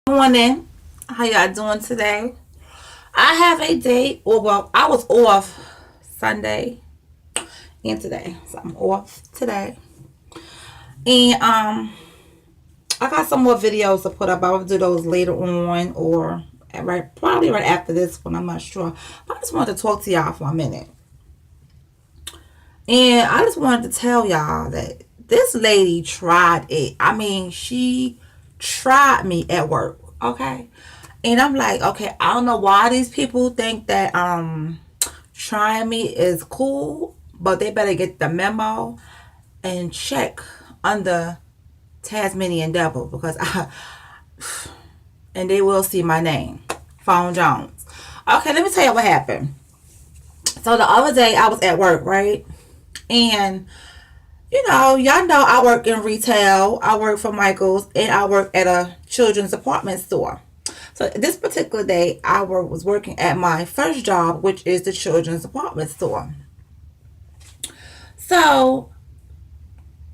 Morning. How y'all doing today? I have a date, or well, I was off Sunday and today, so I'm off today. And I got some more videos to put up. I will do those later on, or probably right after this one. I'm not sure. But I just wanted to talk to y'all for a minute, and I just wanted to tell y'all that this lady tried it. I mean, she tried me at work. Okay. And I'm like, okay, I don't know why these people think that trying me is cool, but they better get the memo and check under Tasmanian Devil because and they will see my name, Phone Jones. Okay, let me tell you what happened. So the other day I was at work, right? And y'all know I work in retail. I work for Michaels and I work at a children's department store. So this particular day, I was working at my first job, which is the children's department store. So,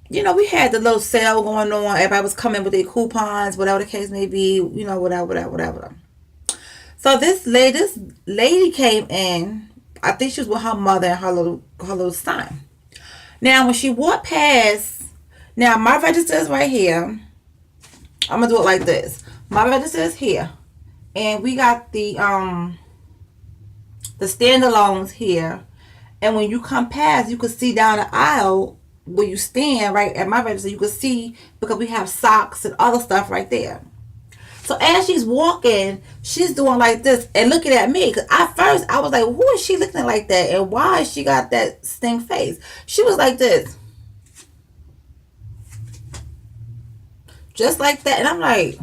we had the little sale going on. Everybody was coming with their coupons, whatever the case may be, whatever, whatever, whatever. So this lady came in. I think she was with her mother and her little son. Now, when she walked past, now my register is right here. I'm gonna do it like this. My register is here, and we got the standalones here. And when you come past, you can see down the aisle where you stand right at my register. You can see because we have socks and other stuff right there. So as she's walking, she's doing like this and looking at me. Cause at first I was like, "Who is she looking like that? And why has she got that stink face?" She was like this, just like that, and I'm like,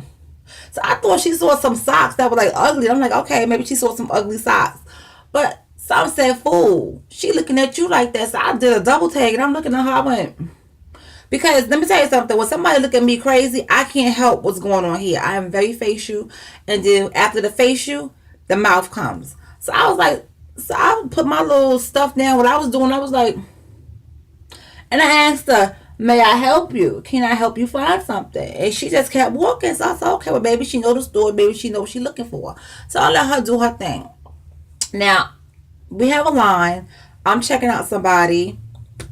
so I thought she saw some socks that were like ugly. I'm like, okay, maybe she saw some ugly socks. But some said, fool, she looking at you like that. So I did a double tag and I'm looking at her. I went, because let me tell you something. When somebody look at me crazy, I can't help what's going on here. I am very facial. And then after the facial, the mouth comes. So I was like, so I put my little stuff down. What I was doing, I was like, and I asked her, may I help you? Can I help you find something? And she just kept walking. So I said, okay, well, maybe she know the store. Maybe she know what she's looking for. So I let her do her thing. Now, we have a line. I'm checking out somebody,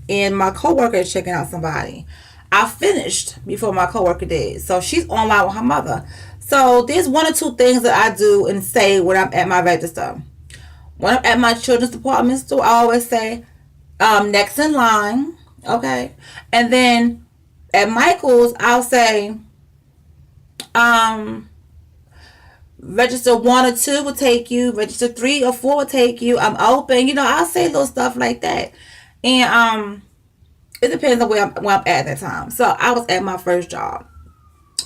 and my coworker is checking out somebody. I finished before my coworker did. So she's online with her mother. So there's one or two things that I do and say when I'm at my register. When I'm at my children's department store, I always say, next in line. Okay. And then at Michael's, I'll say, um, register 1 or 2 will take you. Register 3 or 4 will take you. I'm open. I'll say little stuff like that. And it depends on where I'm at that time. So I was at my first job.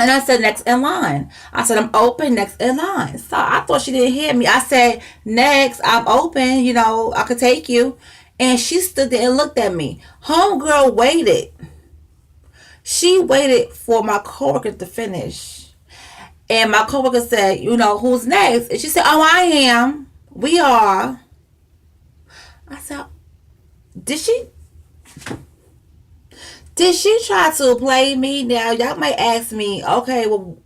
And I said, next in line. I said, I'm open, next in line. So I thought she didn't hear me. I said, next, I'm open. I could take you. And she stood there and looked at me. Homegirl waited. She waited for my coworker to finish. And my coworker said, who's next? And she said, oh, I am. We are. I said, did she try to play me? Now, y'all might ask me, okay, well,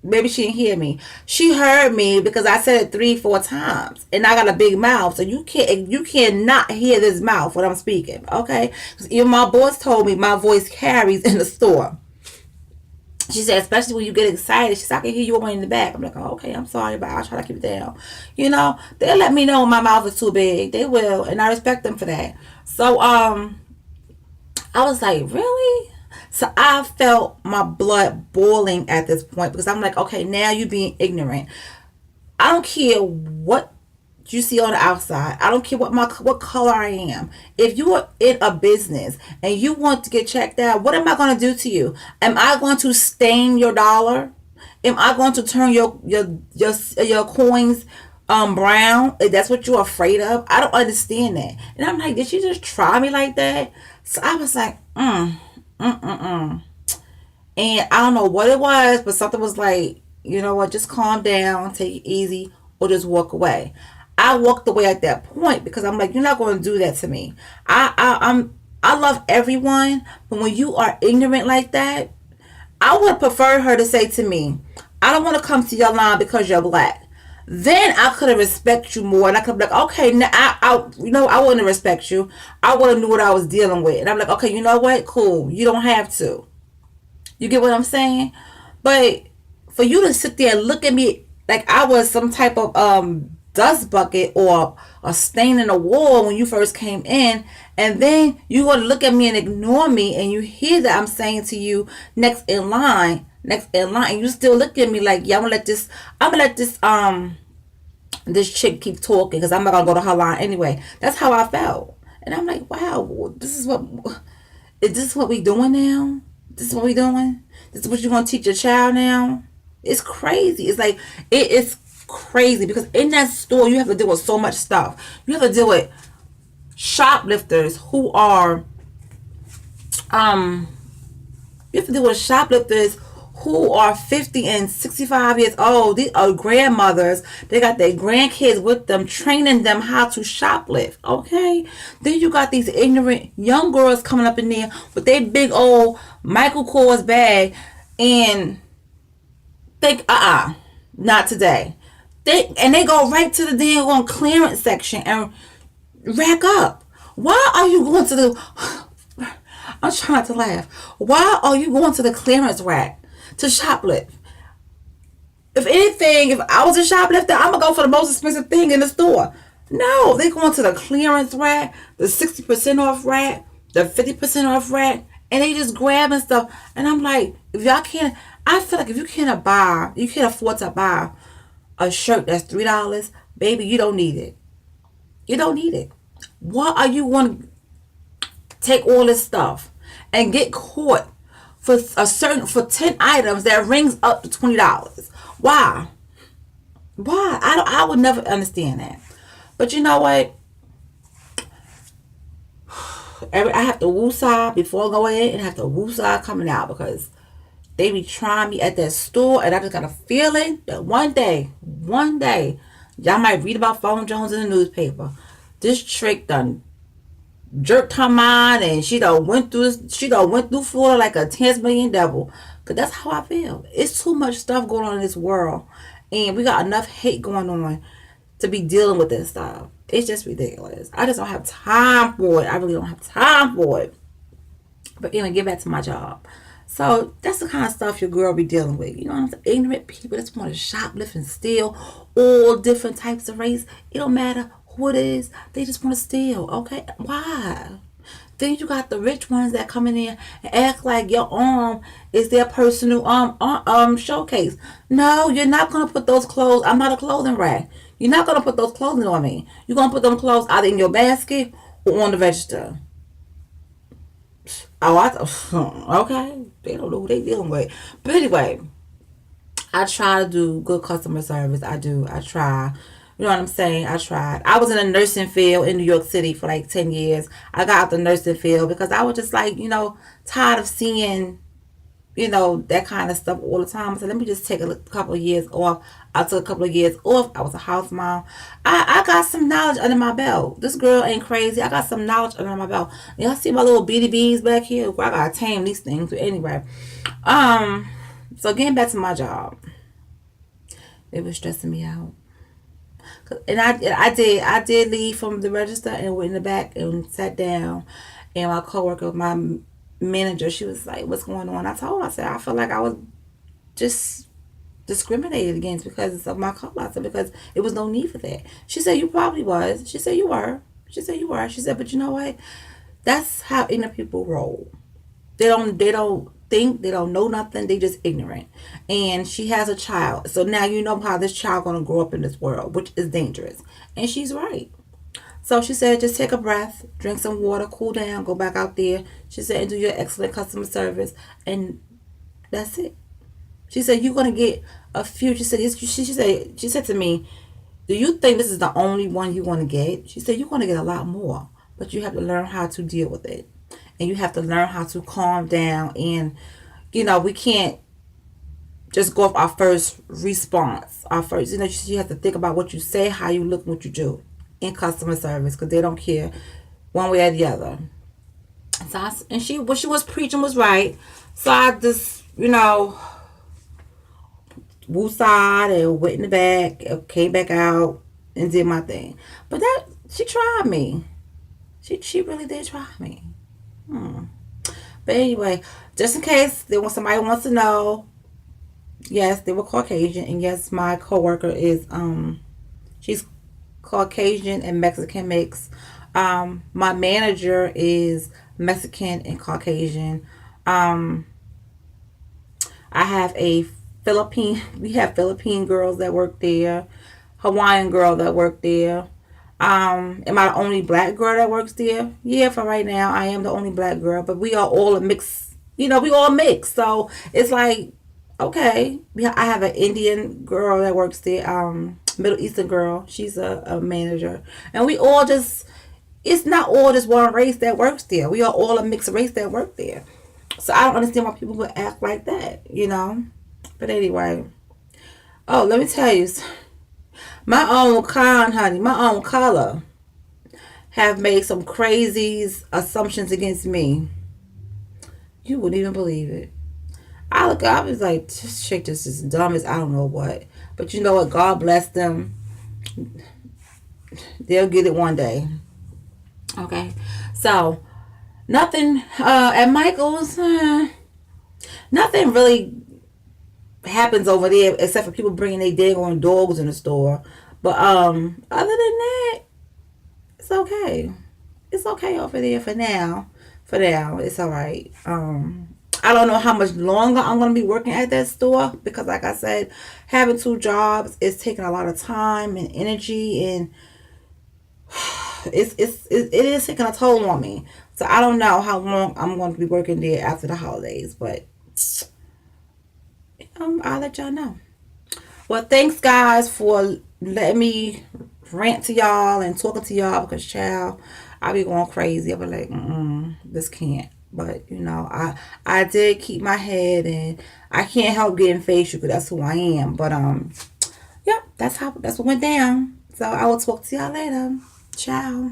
maybe she didn't hear me. She heard me because I said it 3, 4 times. And I got a big mouth. So you cannot hear this mouth when I'm speaking. Okay? Because even my boss told me my voice carries in the store. She said, especially when you get excited. She said, I can hear you over in the back. I'm like, oh, okay, I'm sorry, but I'll try to keep it down. They'll let me know when my mouth is too big. They will. And I respect them for that. So, I was like, really? So I felt my blood boiling at this point because I'm like, okay, now you're being ignorant. I don't care what you see on the outside. I don't care what color I am. If you are in a business and you want to get checked out, what am I going to do to you? Am I going to stain your dollar? Am I going to turn your coins brown? If that's what you're afraid of, I don't understand that. And I'm like, did you just try me like that? So I was like, and I don't know what it was, but something was like, you know what, just calm down, take it easy, or just walk away. I walked away at that point because I'm like, you're not going to do that to me. I love everyone, but when you are ignorant like that, I would prefer her to say to me, I don't want to come to your line because you're black. Then I could have respect you more, and I could be like, okay, now I wouldn't respect you. I would have knew what I was dealing with, and I'm like, okay, you know what? Cool. You don't have to. You get what I'm saying? But for you to sit there and look at me like I was some type of dust bucket or a stain in the wall when you first came in, and then you gonna look at me and ignore me, and you hear that I'm saying to you next in line, and you still look at me like, yeah, I'm gonna let this chick keep talking because I'm not gonna go to her line anyway. That's how I felt, and I'm like, wow, is this what we doing now? This is what we doing. This is what you gonna teach your child now? It's crazy. It's like it is crazy because in that store you have to deal with so much stuff. You have to deal with shoplifters who are um you have to deal with shoplifters who are 50 and 65 years old. These are grandmothers. They got their grandkids with them, training them how to shoplift. Okay? Then you got these ignorant young girls coming up in there with their big old Michael Kors bag and think, not today. They go right to the damn clearance section and rack up. Why are you going to the I'm trying to laugh. Why are you going to the clearance rack to shoplift? If anything, if I was a shoplifter, I'm gonna go for the most expensive thing in the store. No, they going to the clearance rack, the 60% off rack, the 50% off rack, and they just grabbing stuff. And I'm like, if y'all can't, I feel like if you can't afford to buy a shirt that's $3, baby, you don't need it. You don't need it. Why are you going to take all this stuff and get caught for 10 items that rings up to $20? Why? Why? I would never understand that. But you know what? I have to woosah before I go in, and I have to woosah coming out because they be trying me at that store, and I just got a feeling that one day, y'all might read about Phone Jones in the newspaper. This trick done jerked her mind, and she done went through Florida like a 10 million devil. Cause that's how I feel. It's too much stuff going on in this world, and we got enough hate going on to be dealing with this stuff. It's just ridiculous. I just don't have time for it. I really don't have time for it. But anyway, get back to my job. So that's the kind of stuff your girl be dealing with. You know what I'm saying? Ignorant people that just want to shoplift and steal all different types of race. It don't matter who it is. They just want to steal. Okay? Why? Then you got the rich ones that come in there and act like your arm is their personal showcase. No, you're not gonna put those clothes. I'm not a clothing rack. You're not gonna put those clothing on me. You're gonna put them clothes either in your basket or on the register. Oh, okay. They don't know who they dealing with. But anyway, I try to do good customer service. I do. I try. You know what I'm saying? I tried. I was in a nursing field in New York City for like 10 years. I got out the nursing field because I was just like, tired of seeing, that kind of stuff all the time. So let me just take a couple of years off. I took a couple of years off. I was a house mom. I got some knowledge under my belt. This girl ain't crazy. I got some knowledge under my belt. Y'all see my little bitty bees back here? Well, I gotta tame these things. But anyway, so getting back to my job, it was stressing me out. And I did leave from the register and went in the back and sat down. And my coworker, my manager, she was like, "What's going on?" I told her, I said, "I feel like I was just discriminated against because of my color." I said, "Because it was no need for that." She said, "You probably was." She said, "You were." She said, "You were." She said, "But you know what? That's how ignorant people roll. They don't think, they don't know nothing, they just ignorant." And she has a child. So now you know how this child gonna grow up in this world, which is dangerous. And she's right. So she said, just take a breath, drink some water, cool down, go back out there. She said, and do your excellent customer service. And that's it. She said, you're gonna get a few. She said, she said to me, "Do you think this is the only one you want to get?" She said, "You're gonna get a lot more, but you have to learn how to deal with it. And you have to learn how to calm down. And we can't just go off our first response. Our first, you have to think about what you say, how you look, what you do in customer service, because they don't care one way or the other." So what she was preaching was right. So I just, woosah and went in the back, came back out and did my thing. But that she tried me. She really did try me. Hmm. But anyway, just in case there was somebody wants to know, yes, they were Caucasian, and yes, my coworker is she's Caucasian and Mexican mix. My manager is Mexican and Caucasian. Um, I have a we have Philippine girls that work there, Hawaiian girl that work there. Am I the only black girl that works there? Yeah, for right now, I am the only black girl, but we are all a mix. We all mix. So it's like, okay, I have an Indian girl that works there, Middle Eastern girl. She's a manager. And we all just, it's not all just one race that works there. We are all a mixed race that work there. So I don't understand why people would act like that. But anyway, oh, let me tell you, my own con, honey, my own color have made some crazy assumptions against me. You wouldn't even believe it. I was like, this chick just is dumb as I don't know what. But you know what? God bless them. They'll get it one day. Okay. So, nothing at Michael's, nothing really happens over there except for people bringing their daggone dogs in the store. But other than that, it's okay. It's okay over there for now. For now, it's all right. I don't know how much longer I'm gonna be working at that store because, like I said, having two jobs is taking a lot of time and energy, and it is taking a toll on me. So I don't know how long I'm going to be working there after the holidays, but I'll let y'all know. Well, thanks guys for letting me rant to y'all and talking to y'all because child, I be going crazy. I be like, this can't. But I did keep my head, and I can't help getting facial because that's who I am. But yeah, that's what went down. So I will talk to y'all later. Ciao.